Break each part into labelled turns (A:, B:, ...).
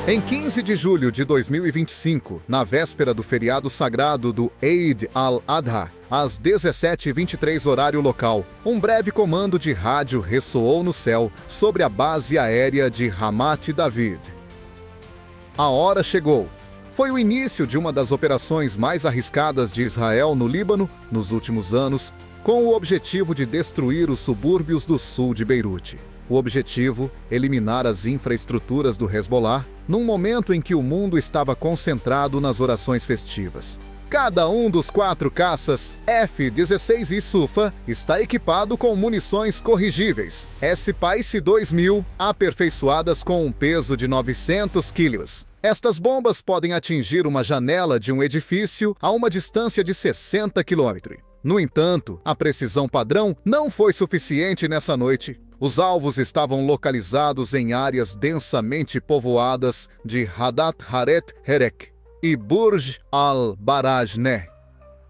A: Em 15 de julho de 2025, na véspera do feriado sagrado do Eid al-Adha, às 17h23 horário local, um breve comando de rádio ressoou no céu sobre a base aérea de Ramat David. A hora chegou. Foi o início de uma das operações mais arriscadas de Israel no Líbano nos últimos anos, com o objetivo de destruir os subúrbios do sul de Beirute. O objetivo, eliminar as infraestruturas do Hezbollah, num momento em que o mundo estava concentrado nas orações festivas. Cada um dos 4 caças F-16I Sufa está equipado com munições corrigíveis S-Pice 2000, aperfeiçoadas com um peso de 900 quilos. Estas bombas podem atingir uma janela de um edifício a uma distância de 60 km. No entanto, a precisão padrão não foi suficiente nessa noite. Os alvos estavam localizados em áreas densamente povoadas de Hadat Haret Herek e Burj al-Barajneh.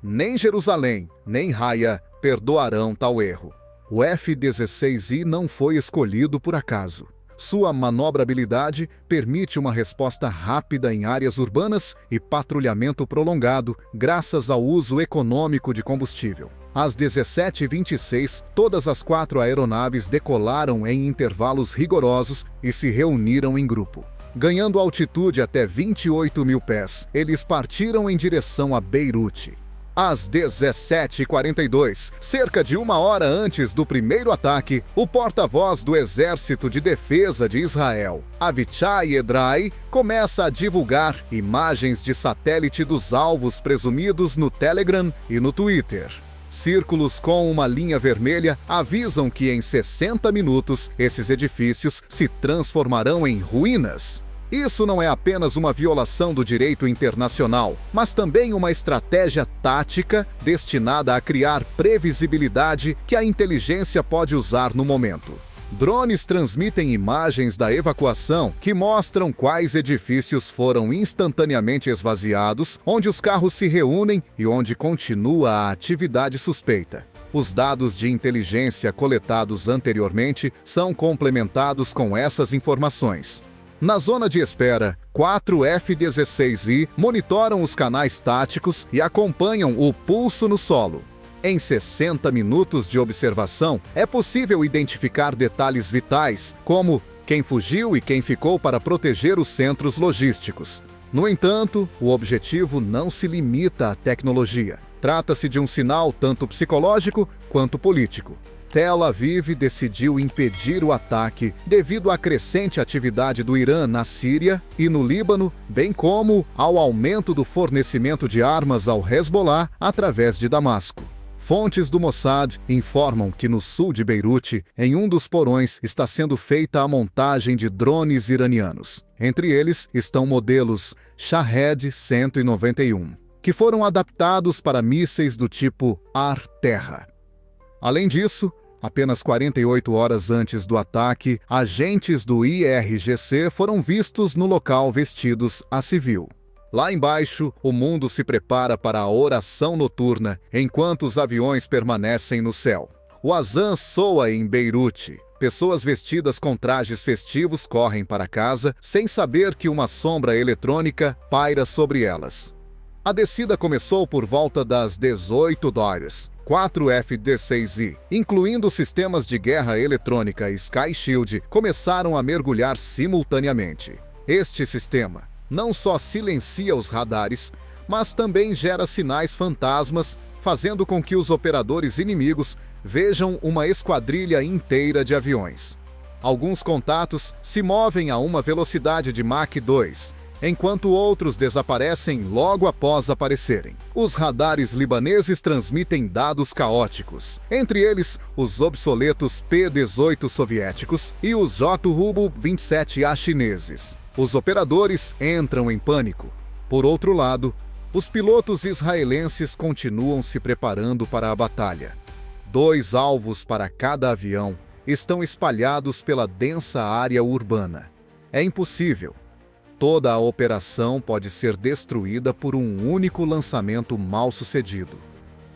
A: Nem Jerusalém, nem Haia perdoarão tal erro. O F-16I não foi escolhido por acaso. Sua manobrabilidade permite uma resposta rápida em áreas urbanas e patrulhamento prolongado, graças ao uso econômico de combustível. Às 17h26, todas as 4 aeronaves decolaram em intervalos rigorosos e se reuniram em grupo. Ganhando altitude até 28 mil pés, eles partiram em direção a Beirute. Às 17h42, cerca de 1 hora antes do primeiro ataque, o porta-voz do Exército de Defesa de Israel, Avichai Edrai, começa a divulgar imagens de satélite dos alvos presumidos no Telegram e no Twitter. Círculos com uma linha vermelha avisam que em 60 minutos esses edifícios se transformarão em ruínas. Isso não é apenas uma violação do direito internacional, mas também uma estratégia tática destinada a criar previsibilidade que a inteligência pode usar no momento. Drones transmitem imagens da evacuação que mostram quais edifícios foram instantaneamente esvaziados, onde os carros se reúnem e onde continua a atividade suspeita. Os dados de inteligência coletados anteriormente são complementados com essas informações. Na zona de espera, 4 F-16I monitoram os canais táticos e acompanham o pulso no solo. Em 60 minutos de observação, é possível identificar detalhes vitais, como quem fugiu e quem ficou para proteger os centros logísticos. No entanto, o objetivo não se limita à tecnologia. Trata-se de um sinal tanto psicológico quanto político. Tel Aviv decidiu impedir o ataque devido à crescente atividade do Irã na Síria e no Líbano, bem como ao aumento do fornecimento de armas ao Hezbollah através de Damasco. Fontes do Mossad informam que no sul de Beirute, em um dos porões, está sendo feita a montagem de drones iranianos. Entre eles estão modelos Shahed 191, que foram adaptados para mísseis do tipo ar-terra. Além disso, apenas 48 horas antes do ataque, agentes do IRGC foram vistos no local vestidos a civil. Lá embaixo, o mundo se prepara para a oração noturna, enquanto os aviões permanecem no céu. O azan soa em Beirute. Pessoas vestidas com trajes festivos correm para casa, sem saber que uma sombra eletrônica paira sobre elas. A descida começou por volta das 18h. 4 F-16I, incluindo sistemas de guerra eletrônica e Sky Shield, começaram a mergulhar simultaneamente. Este sistema não só silencia os radares, mas também gera sinais fantasmas, fazendo com que os operadores inimigos vejam uma esquadrilha inteira de aviões. Alguns contatos se movem a uma velocidade de Mach 2, enquanto outros desaparecem logo após aparecerem. Os radares libaneses transmitem dados caóticos, entre eles os obsoletos P-18 soviéticos e os J-27A chineses. Os operadores entram em pânico. Por outro lado, os pilotos israelenses continuam se preparando para a batalha. 2 alvos para cada avião estão espalhados pela densa área urbana. É impossível. Toda a operação pode ser destruída por um único lançamento mal sucedido.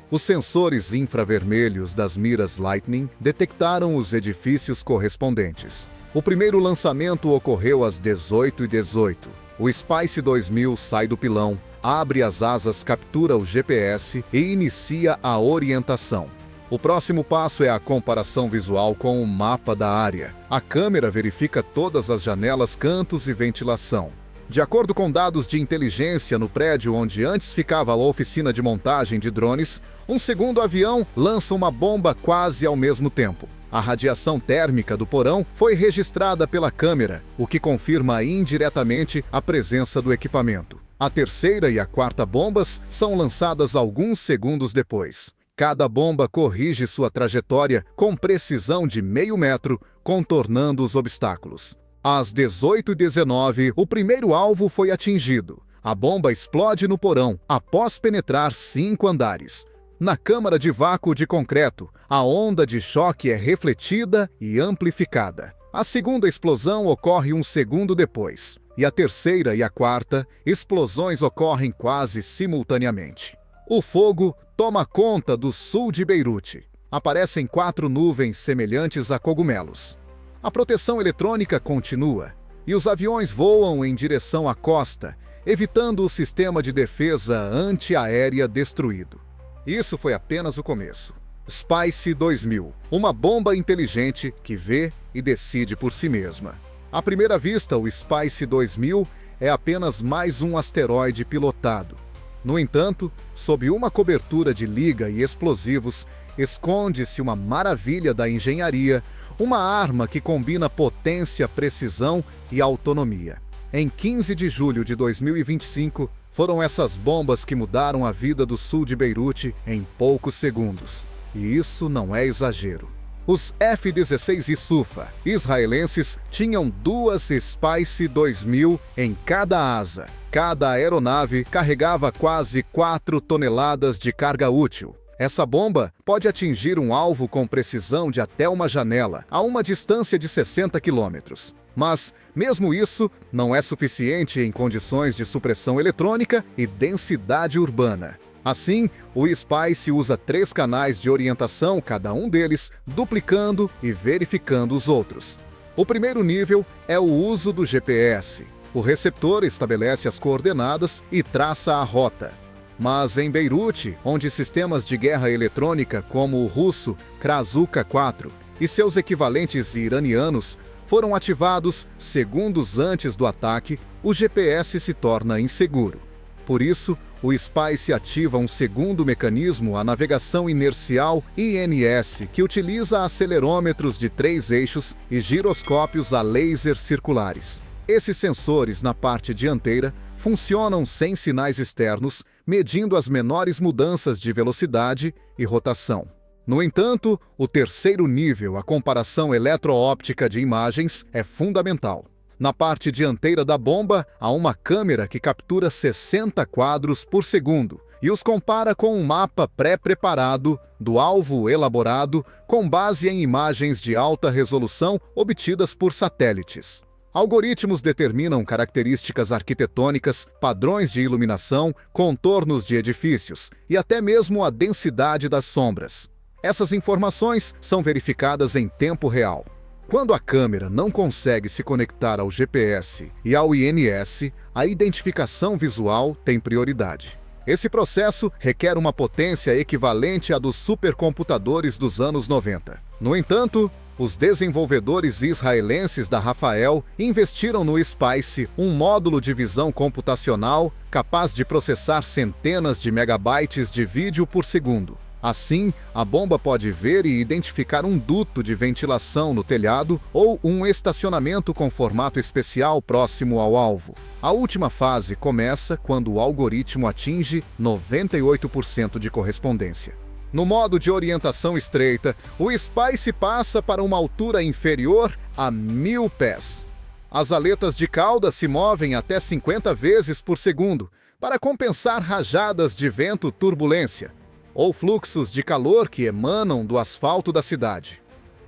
A: Os sensores infravermelhos das miras Lightning detectaram os edifícios correspondentes. O primeiro lançamento ocorreu às 18h18. O Spice 2000 sai do pilão, abre as asas, captura o GPS e inicia a orientação. O próximo passo é a comparação visual com o mapa da área. A câmera verifica todas as janelas, cantos e ventilação. De acordo com dados de inteligência no prédio onde antes ficava a oficina de montagem de drones, um segundo avião lança uma bomba quase ao mesmo tempo. A radiação térmica do porão foi registrada pela câmera, o que confirma indiretamente a presença do equipamento. A terceira e a quarta bombas são lançadas alguns segundos depois. Cada bomba corrige sua trajetória com precisão de meio metro, contornando os obstáculos. Às 18h19, o primeiro alvo foi atingido. A bomba explode no porão, após penetrar 5 andares. Na câmara de vácuo de concreto, a onda de choque é refletida e amplificada. A segunda explosão ocorre um segundo depois. E a terceira e a quarta explosões ocorrem quase simultaneamente. O fogo toma conta do sul de Beirute. Aparecem 4 nuvens semelhantes a cogumelos. A proteção eletrônica continua, e os aviões voam em direção à costa, evitando o sistema de defesa antiaérea destruído. Isso foi apenas o começo. Spice 2000, uma bomba inteligente que vê e decide por si mesma. À primeira vista, o Spice 2000 é apenas mais um asteroide pilotado. No entanto, sob uma cobertura de liga e explosivos, esconde-se uma maravilha da engenharia, uma arma que combina potência, precisão e autonomia. Em 15 de julho de 2025, foram essas bombas que mudaram a vida do sul de Beirute em poucos segundos. E isso não é exagero. Os F-16 Isufa israelenses tinham 2 Spice 2000 em cada asa. Cada aeronave carregava quase 4 toneladas de carga útil. Essa bomba pode atingir um alvo com precisão de até uma janela, a uma distância de 60 quilômetros. Mas, mesmo isso, não é suficiente em condições de supressão eletrônica e densidade urbana. Assim, o Spice usa 3 canais de orientação, cada um deles duplicando e verificando os outros. O primeiro nível é o uso do GPS. O receptor estabelece as coordenadas e traça a rota. Mas em Beirute, onde sistemas de guerra eletrônica como o russo Krasuka-4 e seus equivalentes iranianos foram ativados segundos antes do ataque, o GPS se torna inseguro. Por isso, o Spice ativa um segundo mecanismo, a navegação inercial INS, que utiliza acelerômetros de 3 eixos e giroscópios a laser circulares. Esses sensores na parte dianteira funcionam sem sinais externos, medindo as menores mudanças de velocidade e rotação. No entanto, o terceiro nível, a comparação eletroóptica de imagens, é fundamental. Na parte dianteira da bomba, há uma câmera que captura 60 quadros por segundo e os compara com um mapa pré-preparado do alvo elaborado com base em imagens de alta resolução obtidas por satélites. Algoritmos determinam características arquitetônicas, padrões de iluminação, contornos de edifícios e até mesmo a densidade das sombras. Essas informações são verificadas em tempo real. Quando a câmera não consegue se conectar ao GPS e ao INS, a identificação visual tem prioridade. Esse processo requer uma potência equivalente à dos supercomputadores dos anos 90. No entanto, os desenvolvedores israelenses da Rafael investiram no Spice, um módulo de visão computacional capaz de processar centenas de megabytes de vídeo por segundo. Assim, a bomba pode ver e identificar um duto de ventilação no telhado ou um estacionamento com formato especial próximo ao alvo. A última fase começa quando o algoritmo atinge 98% de correspondência. No modo de orientação estreita, o Spice passa para uma altura inferior a 1000 pés. As aletas de cauda se movem até 50 vezes por segundo para compensar rajadas de vento turbulência ou fluxos de calor que emanam do asfalto da cidade.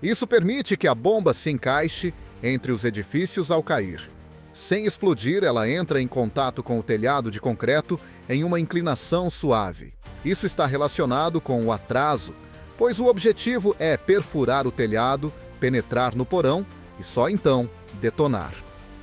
A: Isso permite que a bomba se encaixe entre os edifícios ao cair. Sem explodir, ela entra em contato com o telhado de concreto em uma inclinação suave. Isso está relacionado com o atraso, pois o objetivo é perfurar o telhado, penetrar no porão e só então detonar.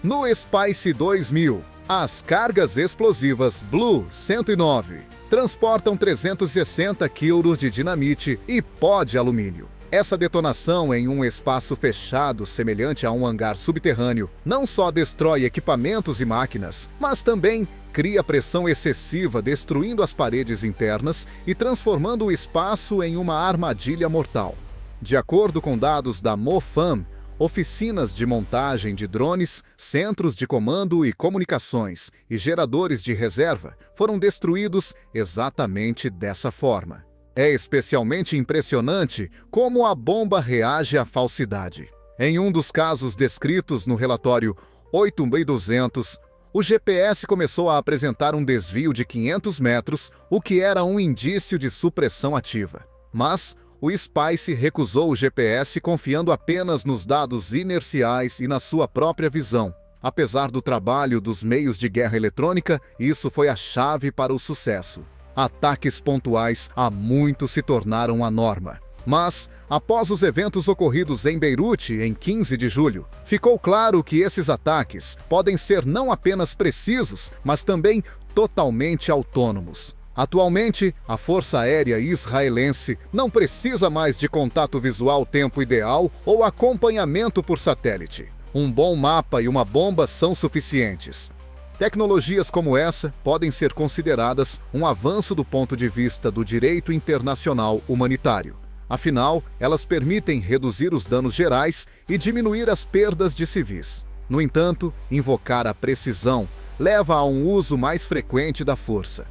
A: No Spice 2000, as cargas explosivas Blue 109 transportam 360 kg de dinamite e pó de alumínio. Essa detonação em um espaço fechado semelhante a um hangar subterrâneo não só destrói equipamentos e máquinas, mas também cria pressão excessiva, destruindo as paredes internas e transformando o espaço em uma armadilha mortal. De acordo com dados da MOFAM, oficinas de montagem de drones, centros de comando e comunicações e geradores de reserva foram destruídos exatamente dessa forma. É especialmente impressionante como a bomba reage à falsidade. Em um dos casos descritos no relatório 8200, o GPS começou a apresentar um desvio de 500 metros, o que era um indício de supressão ativa. Mas o Spice recusou o GPS confiando apenas nos dados inerciais e na sua própria visão. Apesar do trabalho dos meios de guerra eletrônica, isso foi a chave para o sucesso. Ataques pontuais há muito se tornaram a norma. Mas, após os eventos ocorridos em Beirute em 15 de julho, ficou claro que esses ataques podem ser não apenas precisos, mas também totalmente autônomos. Atualmente, a Força Aérea Israelense não precisa mais de contato visual tempo ideal ou acompanhamento por satélite. Um bom mapa e uma bomba são suficientes. Tecnologias como essa podem ser consideradas um avanço do ponto de vista do direito internacional humanitário. Afinal, elas permitem reduzir os danos gerais e diminuir as perdas de civis. No entanto, invocar a precisão leva a um uso mais frequente da força.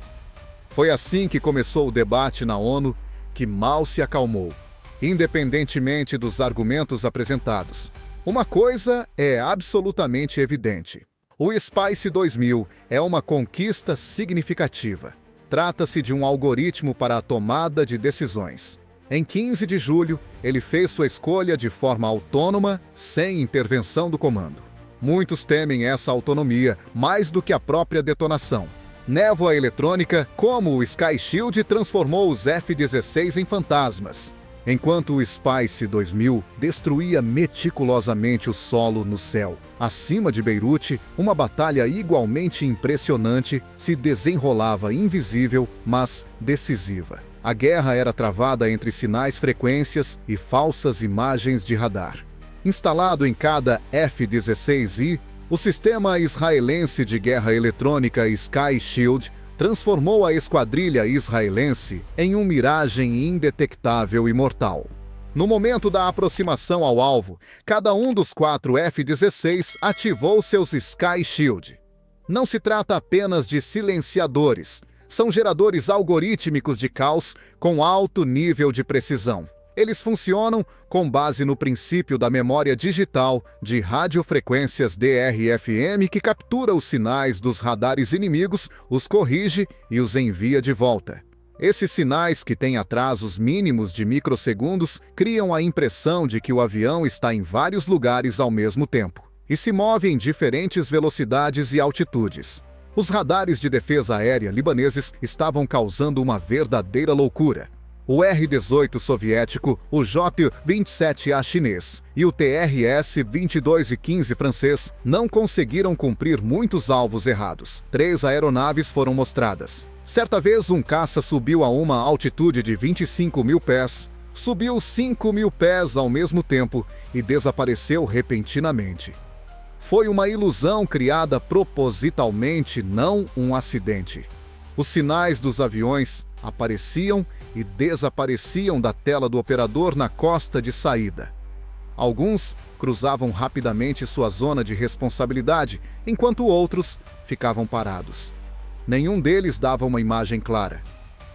A: Foi assim que começou o debate na ONU, que mal se acalmou. Independentemente dos argumentos apresentados, uma coisa é absolutamente evidente. O Spice 2000 é uma conquista significativa. Trata-se de um algoritmo para a tomada de decisões. Em 15 de julho, ele fez sua escolha de forma autônoma, sem intervenção do comando. Muitos temem essa autonomia mais do que a própria detonação. Névoa eletrônica, como o Sky Shield, transformou os F-16 em fantasmas, enquanto o Spice 2000 destruía meticulosamente o solo no céu. Acima de Beirute, uma batalha igualmente impressionante se desenrolava invisível, mas decisiva. A guerra era travada entre sinais frequências e falsas imagens de radar. Instalado em cada F-16I, o sistema israelense de guerra eletrônica Sky Shield transformou a esquadrilha israelense em um miragem indetectável e mortal. No momento da aproximação ao alvo, cada um dos 4 F-16 ativou seus Sky Shield. Não se trata apenas de silenciadores, são geradores algorítmicos de caos com alto nível de precisão. Eles funcionam com base no princípio da memória digital de radiofrequências DRFM que captura os sinais dos radares inimigos, os corrige e os envia de volta. Esses sinais, que têm atrasos mínimos de microsegundos, criam a impressão de que o avião está em vários lugares ao mesmo tempo e se move em diferentes velocidades e altitudes. Os radares de defesa aérea libaneses estavam causando uma verdadeira loucura. O R-18 soviético, o J-27A chinês e o TRS-22 e 15 francês não conseguiram cumprir muitos alvos errados. 3 aeronaves foram mostradas. Certa vez, um caça subiu a uma altitude de 25 mil pés, subiu 5 mil pés ao mesmo tempo e desapareceu repentinamente. Foi uma ilusão criada propositalmente, não um acidente. Os sinais dos aviões apareciam e desapareciam da tela do operador na costa de saída. Alguns cruzavam rapidamente sua zona de responsabilidade, enquanto outros ficavam parados. Nenhum deles dava uma imagem clara.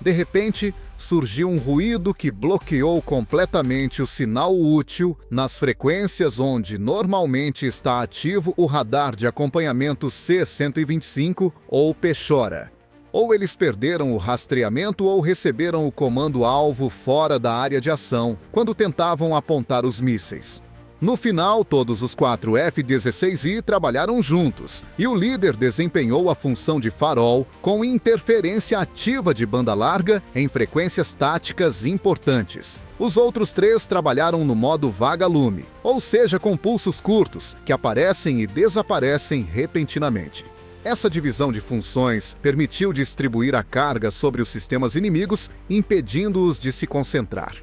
A: De repente, surgiu um ruído que bloqueou completamente o sinal útil nas frequências onde normalmente está ativo o radar de acompanhamento C-125 ou Pechora. Ou eles perderam o rastreamento ou receberam o comando-alvo fora da área de ação, quando tentavam apontar os mísseis. No final, todos os 4 F-16I trabalharam juntos, e o líder desempenhou a função de farol com interferência ativa de banda larga em frequências táticas importantes. Os outros 3 trabalharam no modo vaga-lume, ou seja, com pulsos curtos, que aparecem e desaparecem repentinamente. Essa divisão de funções permitiu distribuir a carga sobre os sistemas inimigos, impedindo-os de se concentrar.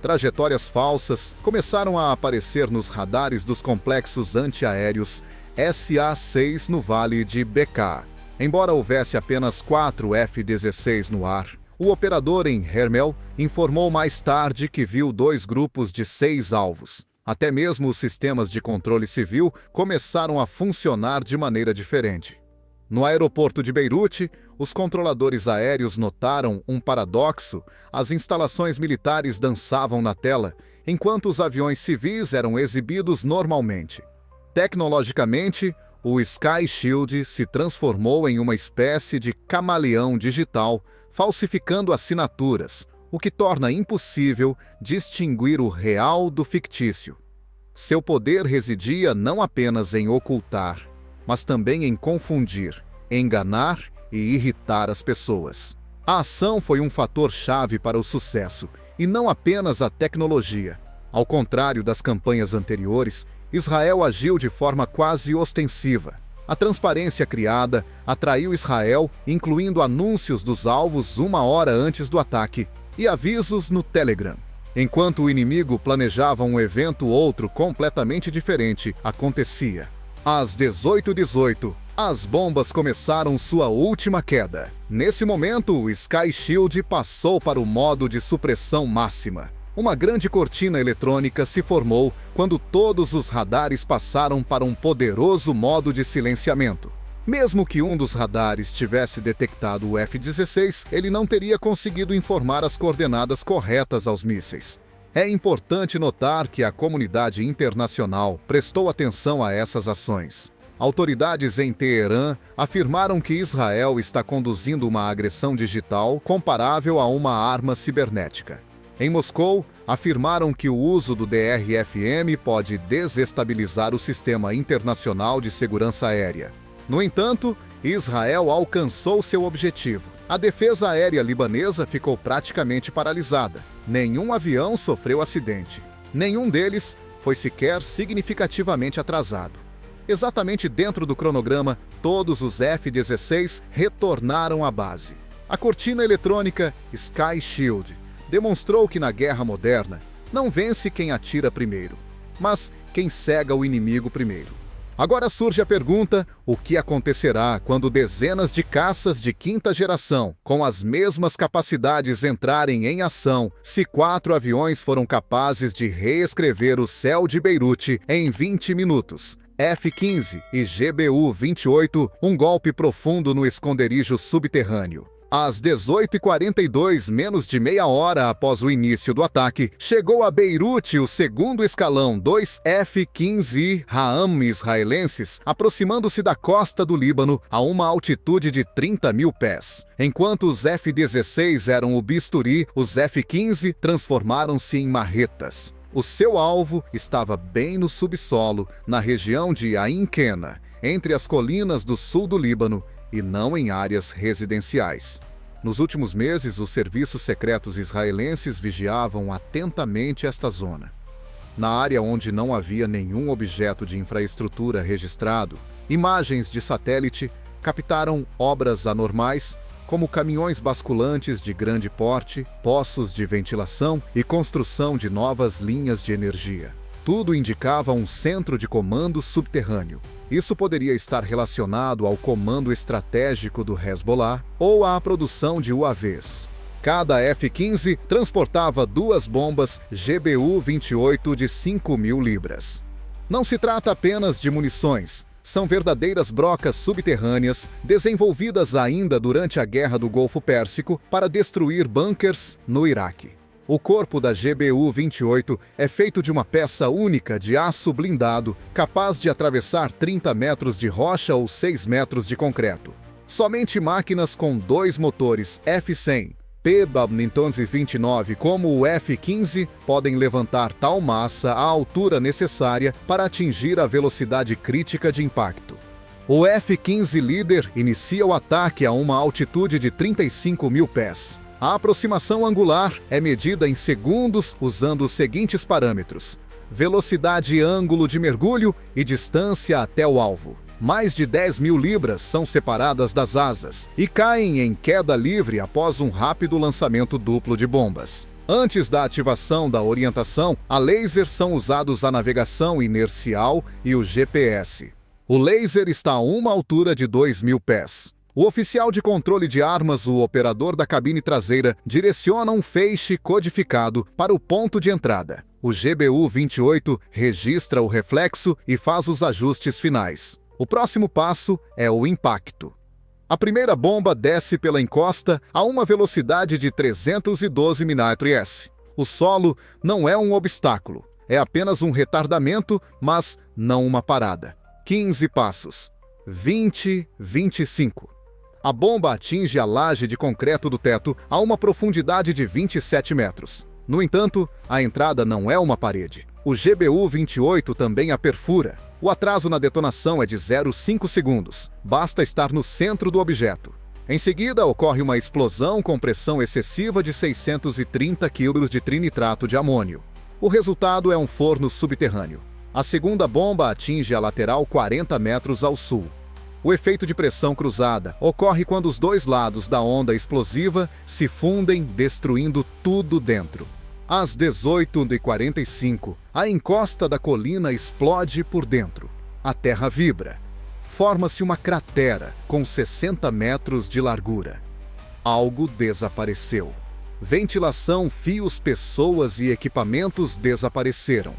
A: Trajetórias falsas começaram a aparecer nos radares dos complexos antiaéreos SA-6 no Vale de Bekaa. Embora houvesse apenas 4 F-16 no ar, o operador em Hermel informou mais tarde que viu 2 grupos de 6 alvos. Até mesmo os sistemas de controle civil começaram a funcionar de maneira diferente. No aeroporto de Beirute, os controladores aéreos notaram um paradoxo: as instalações militares dançavam na tela, enquanto os aviões civis eram exibidos normalmente. Tecnologicamente, o Sky Shield se transformou em uma espécie de camaleão digital, falsificando assinaturas, o que torna impossível distinguir o real do fictício. Seu poder residia não apenas em ocultar, mas também em confundir, enganar e irritar as pessoas. A ação foi um fator-chave para o sucesso, e não apenas a tecnologia. Ao contrário das campanhas anteriores, Israel agiu de forma quase ostensiva. A transparência criada atraiu Israel, incluindo anúncios dos alvos 1 hora antes do ataque e avisos no Telegram. Enquanto o inimigo planejava um evento, outro completamente diferente acontecia. Às 18h18, as bombas começaram sua última queda. Nesse momento, o Sky Shield passou para o modo de supressão máxima. Uma grande cortina eletrônica se formou quando todos os radares passaram para um poderoso modo de silenciamento. Mesmo que um dos radares tivesse detectado o F-16, ele não teria conseguido informar as coordenadas corretas aos mísseis. É importante notar que a comunidade internacional prestou atenção a essas ações. Autoridades em Teherã afirmaram que Israel está conduzindo uma agressão digital comparável a uma arma cibernética. Em Moscou, afirmaram que o uso do DRFM pode desestabilizar o sistema internacional de segurança aérea. No entanto, Israel alcançou seu objetivo. A defesa aérea libanesa ficou praticamente paralisada. Nenhum avião sofreu acidente. Nenhum deles foi sequer significativamente atrasado. Exatamente dentro do cronograma, todos os F-16 retornaram à base. A cortina eletrônica Sky Shield demonstrou que na guerra moderna não vence quem atira primeiro, mas quem cega o inimigo primeiro. Agora surge a pergunta: o que acontecerá quando dezenas de caças de 5ª geração, com as mesmas capacidades, entrarem em ação, se 4 aviões foram capazes de reescrever o céu de Beirute em 20 minutos? F-15 e GBU-28, um golpe profundo no esconderijo subterrâneo. Às 18h42, menos de meia hora após o início do ataque, chegou a Beirute o segundo escalão, 2 F-15I Raam israelenses, aproximando-se da costa do Líbano a uma altitude de 30.000 pés. Enquanto os F-16 eram o bisturi, os F-15 transformaram-se em marretas. O seu alvo estava bem no subsolo, na região de Ain Qena, entre as colinas do sul do Líbano, e não em áreas residenciais. Nos últimos meses, os serviços secretos israelenses vigiavam atentamente esta zona. Na área onde não havia nenhum objeto de infraestrutura registrado, imagens de satélite captaram obras anormais, como caminhões basculantes de grande porte, poços de ventilação e construção de novas linhas de energia. Tudo indicava um centro de comando subterrâneo. Isso poderia estar relacionado ao comando estratégico do Hezbollah ou à produção de UAVs. Cada F-15 transportava 2 bombas GBU-28 de 5.000 libras. Não se trata apenas de munições. São verdadeiras brocas subterrâneas, desenvolvidas ainda durante a Guerra do Golfo Pérsico para destruir bunkers no Iraque. O corpo da GBU-28 é feito de uma peça única de aço blindado, capaz de atravessar 30 metros de rocha ou 6 metros de concreto. Somente máquinas com 2 motores F-100 P-29 como o F-15 podem levantar tal massa à altura necessária para atingir a velocidade crítica de impacto. O F-15 Líder inicia o ataque a uma altitude de 35 mil pés. A aproximação angular é medida em segundos usando os seguintes parâmetros: velocidade e ângulo de mergulho e distância até o alvo. Mais de 10 mil libras são separadas das asas e caem em queda livre após um rápido lançamento duplo de bombas. Antes da ativação da orientação, a laser são usados a navegação inercial e o GPS. O laser está a uma altura de 2.000 pés. O oficial de controle de armas, o operador da cabine traseira, direciona um feixe codificado para o ponto de entrada. O GBU-28 registra o reflexo e faz os ajustes finais. O próximo passo é o impacto. A primeira bomba desce pela encosta a uma velocidade de 312 mph. O solo não é um obstáculo, é apenas um retardamento, mas não uma parada. 15 passos. 20, 25. A bomba atinge a laje de concreto do teto a uma profundidade de 27 metros. No entanto, a entrada não é uma parede. O GBU-28 também a perfura. O atraso na detonação é de 0,5 segundos. Basta estar no centro do objeto. Em seguida, ocorre uma explosão com pressão excessiva de 630 kg de trinitrato de amônio. O resultado é um forno subterrâneo. A segunda bomba atinge a lateral 40 metros ao sul. O efeito de pressão cruzada ocorre quando os dois lados da onda explosiva se fundem, destruindo tudo dentro. Às 18h45, a encosta da colina explode por dentro. A terra vibra. Forma-se uma cratera com 60 metros de largura. Algo desapareceu. Ventilação, fios, pessoas e equipamentos desapareceram.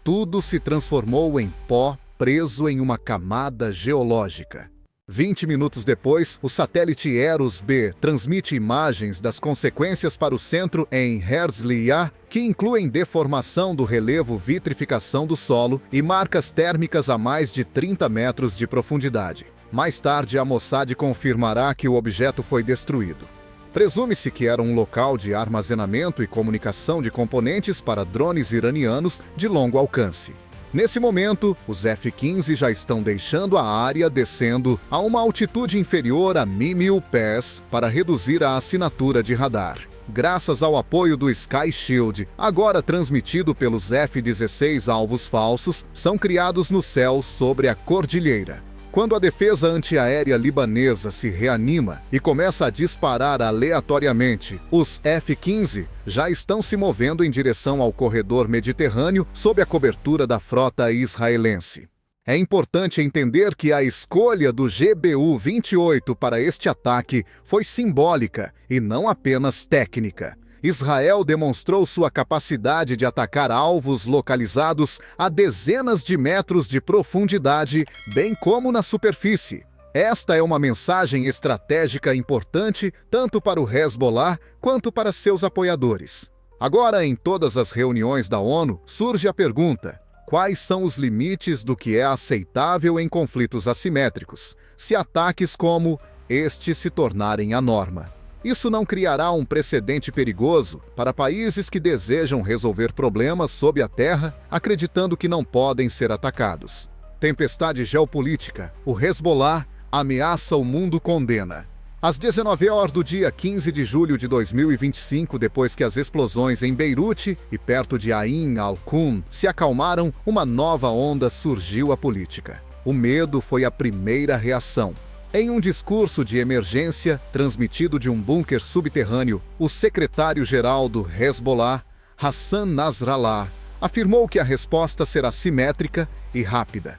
A: Tudo se transformou em pó preso em uma camada geológica. 20 minutos depois, o satélite Eros-B transmite imagens das consequências para o centro em Herzliya, que incluem deformação do relevo, vitrificação do solo e marcas térmicas a mais de 30 metros de profundidade. Mais tarde, a Mossad confirmará que o objeto foi destruído. Presume-se que era um local de armazenamento e comunicação de componentes para drones iranianos de longo alcance. Nesse momento, os F-15 já estão deixando a área, descendo a uma altitude inferior a 1.000 pés para reduzir a assinatura de radar. Graças ao apoio do Sky Shield, agora transmitido pelos F-16 alvos falsos, são criados no céu sobre a cordilheira. Quando a defesa antiaérea libanesa se reanima e começa a disparar aleatoriamente, os F-15 já estão se movendo em direção ao corredor mediterrâneo sob a cobertura da frota israelense. É importante entender que a escolha do GBU-28 para este ataque foi simbólica e não apenas técnica. Israel demonstrou sua capacidade de atacar alvos localizados a dezenas de metros de profundidade, bem como na superfície. Esta é uma mensagem estratégica importante tanto para o Hezbollah quanto para seus apoiadores. Agora, em todas as reuniões da ONU, surge a pergunta: quais são os limites do que é aceitável em conflitos assimétricos, se ataques como este se tornarem a norma? Isso não criará um precedente perigoso para países que desejam resolver problemas sob a terra, acreditando que não podem ser atacados. Tempestade geopolítica. O Hezbollah ameaça, o mundo condena. Às 19 horas do dia 15 de julho de 2025, depois que as explosões em Beirute e perto de Ain al-Qum se acalmaram, uma nova onda surgiu à política. O medo foi a primeira reação. Em um discurso de emergência transmitido de um bunker subterrâneo, o secretário-geral do Hezbollah, Hassan Nasrallah, afirmou que a resposta será simétrica e rápida.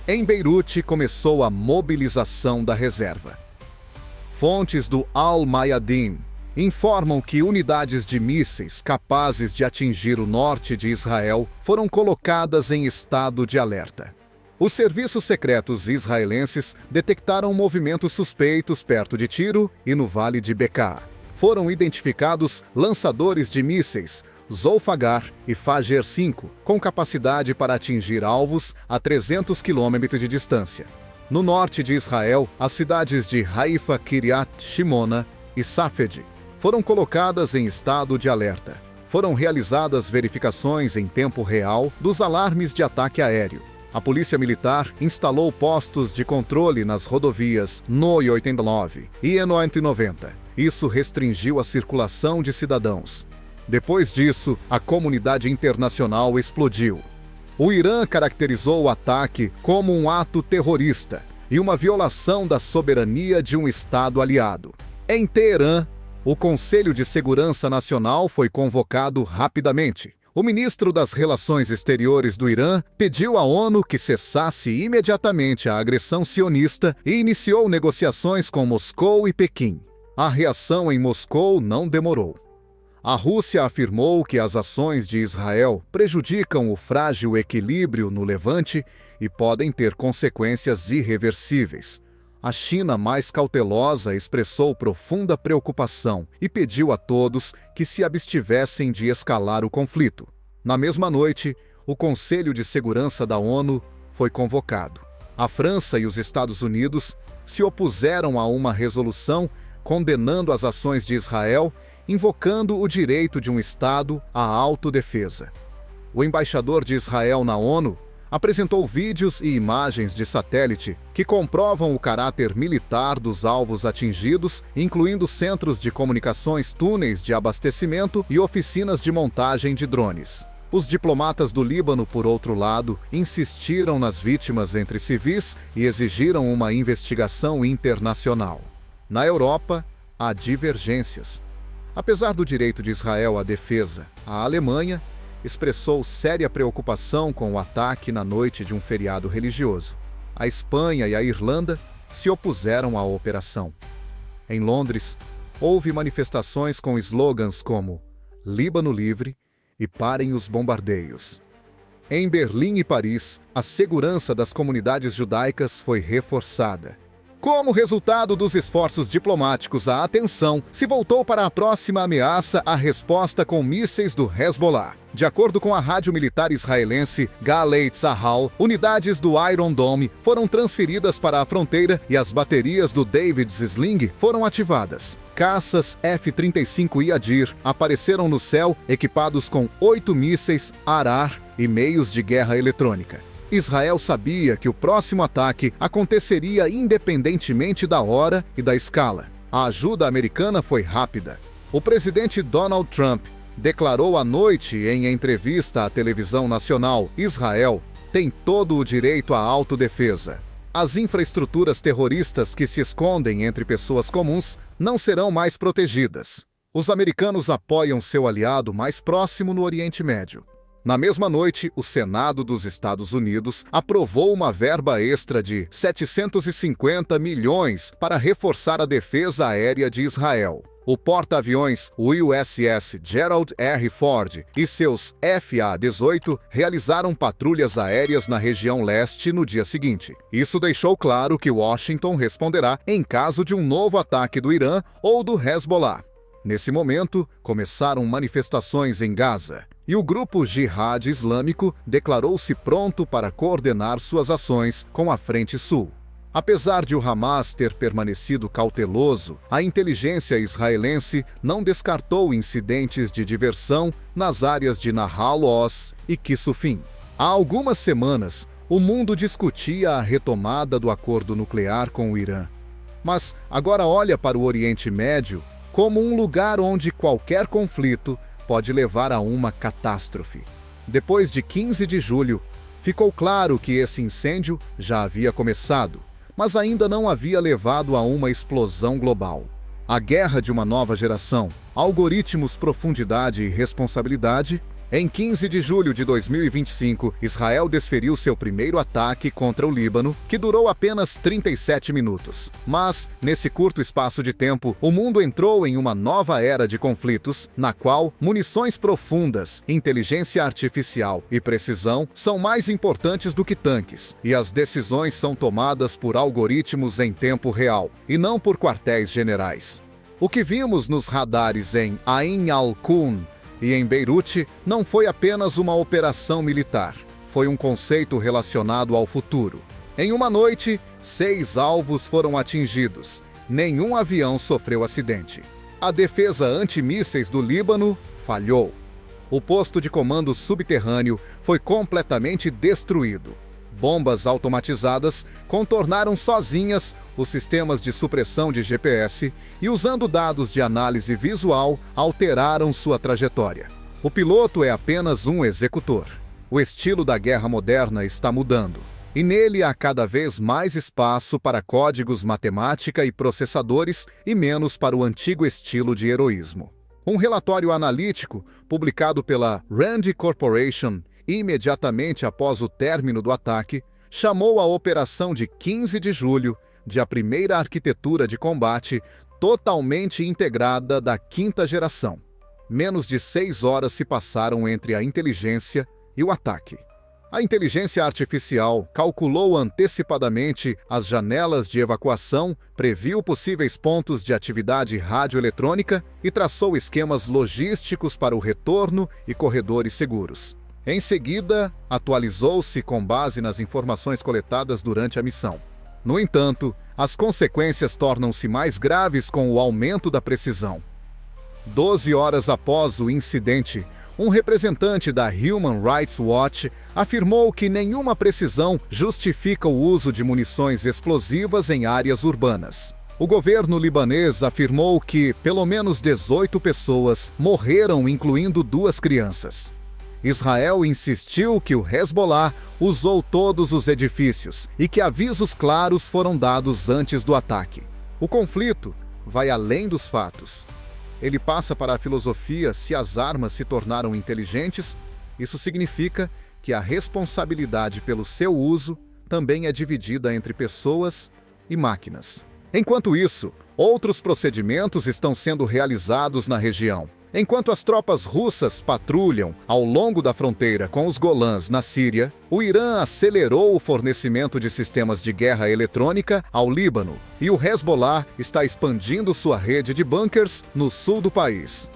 A: Em Beirute começou a mobilização da reserva. Fontes do Al-Mayadeen informam que unidades de mísseis capazes de atingir o norte de Israel foram colocadas em estado de alerta. Os serviços secretos israelenses detectaram movimentos suspeitos perto de Tiro e no Vale de Bekaa. Foram identificados lançadores de mísseis Zolfagar e Fajer-5, com capacidade para atingir alvos a 300 km de distância. No norte de Israel, as cidades de Haifa, Kiryat Shimona e Safed foram colocadas em estado de alerta. Foram realizadas verificações em tempo real dos alarmes de ataque aéreo. A Polícia Militar instalou postos de controle nas rodovias No 89 e No 90. Isso restringiu a circulação de cidadãos. Depois disso, a comunidade internacional explodiu. O Irã caracterizou o ataque como um ato terrorista e uma violação da soberania de um Estado aliado. Em Teherã, o Conselho de Segurança Nacional foi convocado rapidamente. O ministro das Relações Exteriores do Irã pediu à ONU que cessasse imediatamente a agressão sionista e iniciou negociações com Moscou e Pequim. A reação em Moscou não demorou. A Rússia afirmou que as ações de Israel prejudicam o frágil equilíbrio no Levante e podem ter consequências irreversíveis. A China, mais cautelosa, expressou profunda preocupação e pediu a todos que se abstivessem de escalar o conflito. Na mesma noite, o Conselho de Segurança da ONU foi convocado. A França e os Estados Unidos se opuseram a uma resolução condenando as ações de Israel, invocando o direito de um Estado à autodefesa. O embaixador de Israel na ONU apresentou vídeos e imagens de satélite que comprovam o caráter militar dos alvos atingidos, incluindo centros de comunicações, túneis de abastecimento e oficinas de montagem de drones. Os diplomatas do Líbano, por outro lado, insistiram nas vítimas entre civis e exigiram uma investigação internacional. Na Europa, há divergências. Apesar do direito de Israel à defesa, a Alemanha expressou séria preocupação com o ataque na noite de um feriado religioso. A Espanha e a Irlanda se opuseram à operação. Em Londres, houve manifestações com slogans como Líbano livre e parem os bombardeios. Em Berlim e Paris, a segurança das comunidades judaicas foi reforçada. Como resultado dos esforços diplomáticos, a atenção se voltou para a próxima ameaça à resposta com mísseis do Hezbollah. De acordo com a rádio militar israelense Galei Tzahal, unidades do Iron Dome foram transferidas para a fronteira e as baterias do David's Sling foram ativadas. Caças F-35 Yadir apareceram no céu equipados com 8 mísseis Arar e meios de guerra eletrônica. Israel sabia que o próximo ataque aconteceria independentemente da hora e da escala. A ajuda americana foi rápida. O presidente Donald Trump declarou à noite em entrevista à televisão nacional: Israel tem todo o direito à autodefesa. As infraestruturas terroristas que se escondem entre pessoas comuns não serão mais protegidas. Os americanos apoiam seu aliado mais próximo no Oriente Médio. Na mesma noite, o Senado dos Estados Unidos aprovou uma verba extra de 750 milhões para reforçar a defesa aérea de Israel. O porta-aviões USS Gerald R. Ford e seus FA-18 realizaram patrulhas aéreas na região leste no dia seguinte. Isso deixou claro que Washington responderá em caso de um novo ataque do Irã ou do Hezbollah. Nesse momento, começaram manifestações em Gaza, e o grupo Jihad Islâmico declarou-se pronto para coordenar suas ações com a Frente Sul. Apesar de o Hamas ter permanecido cauteloso, a inteligência israelense não descartou incidentes de diversão nas áreas de Nahal Oz e Kisufim. Há algumas semanas, o mundo discutia a retomada do acordo nuclear com o Irã. Mas agora olha para o Oriente Médio como um lugar onde qualquer conflito pode levar a uma catástrofe. Depois de 15 de julho, ficou claro que esse incêndio já havia começado, mas ainda não havia levado a uma explosão global. A guerra de uma nova geração, algoritmos, profundidade e responsabilidade. Em 15 de julho de 2025, Israel desferiu seu primeiro ataque contra o Líbano, que durou apenas 37 minutos. Mas, nesse curto espaço de tempo, o mundo entrou em uma nova era de conflitos, na qual munições profundas, inteligência artificial e precisão são mais importantes do que tanques, e as decisões são tomadas por algoritmos em tempo real, e não por quartéis generais. O que vimos nos radares em Ain al-Qum e em Beirute não foi apenas uma operação militar, foi um conceito relacionado ao futuro. Em uma noite, 6 alvos foram atingidos, nenhum avião sofreu acidente. A defesa antimísseis do Líbano falhou. O posto de comando subterrâneo foi completamente destruído. Bombas automatizadas contornaram sozinhas os sistemas de supressão de GPS e, usando dados de análise visual, alteraram sua trajetória. O piloto é apenas um executor. O estilo da guerra moderna está mudando, e nele há cada vez mais espaço para códigos matemática e processadores e menos para o antigo estilo de heroísmo. Um relatório analítico, publicado pela Rand Corporation imediatamente após o término do ataque, chamou a operação de 15 de julho de a primeira arquitetura de combate totalmente integrada da quinta geração. Menos de 6 horas se passaram entre a inteligência e o ataque. A inteligência artificial calculou antecipadamente as janelas de evacuação, previu possíveis pontos de atividade radioeletrônica e traçou esquemas logísticos para o retorno e corredores seguros. Em seguida, atualizou-se com base nas informações coletadas durante a missão. No entanto, as consequências tornam-se mais graves com o aumento da precisão. 12 horas após o incidente, um representante da Human Rights Watch afirmou que nenhuma precisão justifica o uso de munições explosivas em áreas urbanas. O governo libanês afirmou que pelo menos 18 pessoas morreram, incluindo 2 crianças. Israel insistiu que o Hezbollah usou todos os edifícios e que avisos claros foram dados antes do ataque. O conflito vai além dos fatos. Ele passa para a filosofia: se as armas se tornaram inteligentes, isso significa que a responsabilidade pelo seu uso também é dividida entre pessoas e máquinas. Enquanto isso, outros procedimentos estão sendo realizados na região. Enquanto as tropas russas patrulham ao longo da fronteira com os Golãs na Síria, o Irã acelerou o fornecimento de sistemas de guerra eletrônica ao Líbano e o Hezbollah está expandindo sua rede de bunkers no sul do país.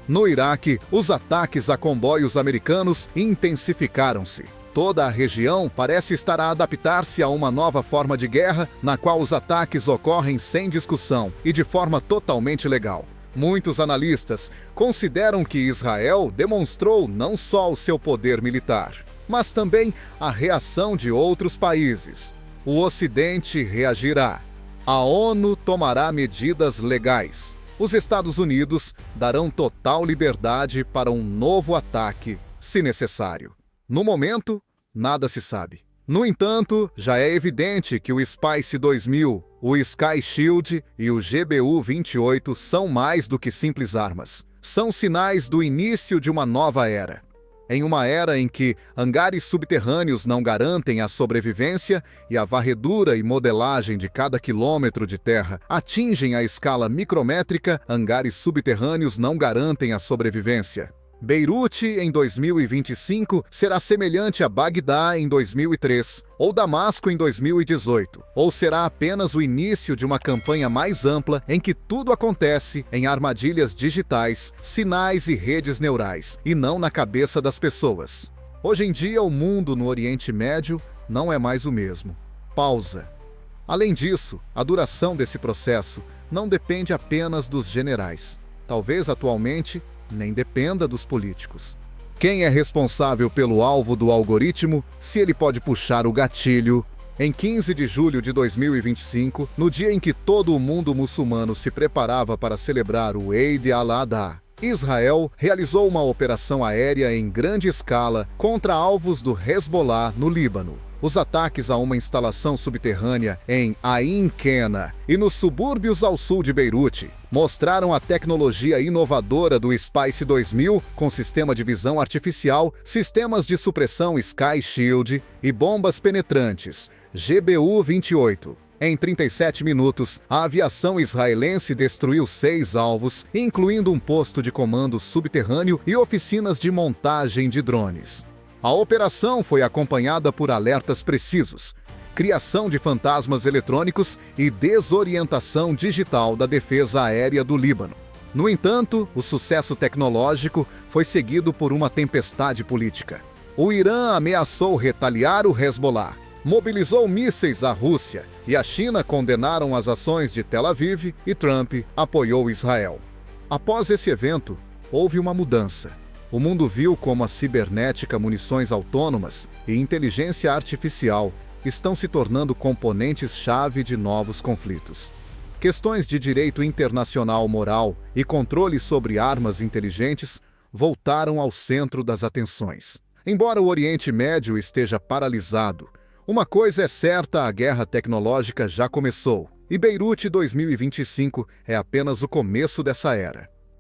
A: No Iraque, os ataques a comboios americanos intensificaram-se. Toda a região parece estar a adaptar-se a uma nova forma de guerra na qual os ataques ocorrem sem discussão e de forma totalmente legal. Muitos analistas consideram que Israel demonstrou não só o seu poder militar, mas também a reação de outros países. O Ocidente reagirá. A ONU tomará medidas legais. Os Estados Unidos darão total liberdade para um novo ataque, se necessário. No momento, nada se sabe. No entanto, já é evidente que o Spice 2000, o Sky Shield e o GBU-28 são mais do que simples armas. São sinais do início de uma nova era. Em uma era em que hangares subterrâneos não garantem a sobrevivência e a varredura e modelagem de cada quilômetro de terra atingem a escala micrométrica, hangares subterrâneos não garantem a sobrevivência. Beirute, em 2025, será semelhante a Bagdá em 2003, ou Damasco em 2018, ou será apenas o início de uma campanha mais ampla em que tudo acontece em armadilhas digitais, sinais e redes neurais, e não na cabeça das pessoas. Hoje em dia, o mundo no Oriente Médio não é mais o mesmo. Pausa. Além disso, a duração desse processo não depende apenas dos generais. Talvez, atualmente, nem dependa dos políticos. Quem é responsável pelo alvo do algoritmo, se ele pode puxar o gatilho? Em 15 de julho de 2025, no dia em que todo o mundo muçulmano se preparava para celebrar o Eid al-Adha, Israel realizou uma operação aérea em grande escala contra alvos do Hezbollah no Líbano. Os ataques a uma instalação subterrânea em Ain Qena e nos subúrbios ao sul de Beirute mostraram a tecnologia inovadora do Spice 2000 com sistema de visão artificial, sistemas de supressão Sky Shield e bombas penetrantes GBU-28. Em 37 minutos, a aviação israelense destruiu 6 alvos, incluindo um posto de comando subterrâneo e oficinas de montagem de drones. A operação foi acompanhada por alertas precisos, criação de fantasmas eletrônicos e desorientação digital da defesa aérea do Líbano. No entanto, o sucesso tecnológico foi seguido por uma tempestade política. O Irã ameaçou retaliar o Hezbollah, mobilizou mísseis à Rússia e a China condenaram as ações de Tel Aviv e Trump apoiou Israel. Após esse evento, houve uma mudança. O mundo viu como a cibernética, munições autônomas e inteligência artificial estão se tornando componentes-chave de novos conflitos. Questões de direito internacional moral e controle sobre armas inteligentes voltaram ao centro das atenções. Embora o Oriente Médio esteja paralisado, uma coisa é certa: a guerra tecnológica já começou, e Beirute 2025 é apenas o começo dessa era.